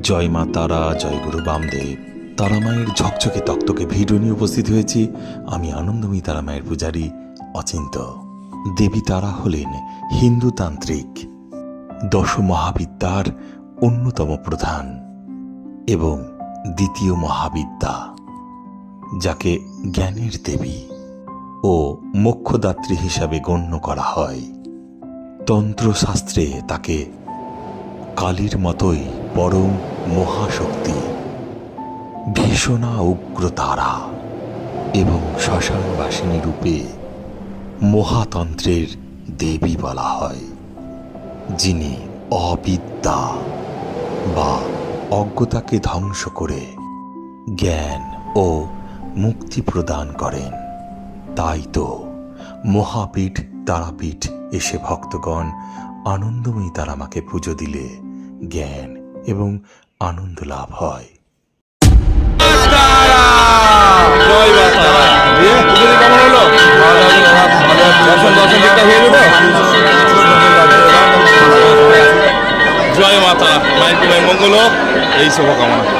জয় মা তারা, জয় গুরু বামদেব। তারা মায়ের ঝকঝকে তক্তকে ভিডিও নিয়ে উপস্থিত হয়েছি আমি আনন্দময়ী তারা মায়ের পূজারী অচিন্ত। দেবী তারা হলেন হিন্দু তান্ত্রিক 10 মহাবিদ্যার অন্যতম প্রধান এবং দ্বিতীয় মহাবিদ্যা, যাকে জ্ঞানের দেবী ও মোক্ষদাত্রী হিসাবে গণ্য করা হয়। তন্ত্রশাস্ত্রে তাকে কালীর মতোই পরম মহাশক্তি, ভীষণা উগ্র তারা এবং শ্মশানবাসিনী রূপে মহাতন্ত্রের দেবী বলা হয়, যিনি অবিদ্যা বা অজ্ঞতাকে ধ্বংস করে জ্ঞান ও মুক্তি প্রদান করেন। তাই তো মহাপীঠ তারাপীঠ এসে ভক্তগণ আনন্দময়ী তারামাকে পুজো দিলে জ্ঞান এবং আনন্দ লাভ হয়। জয় মাতা, মায়ের মঙ্গল, এই শুভকামনা।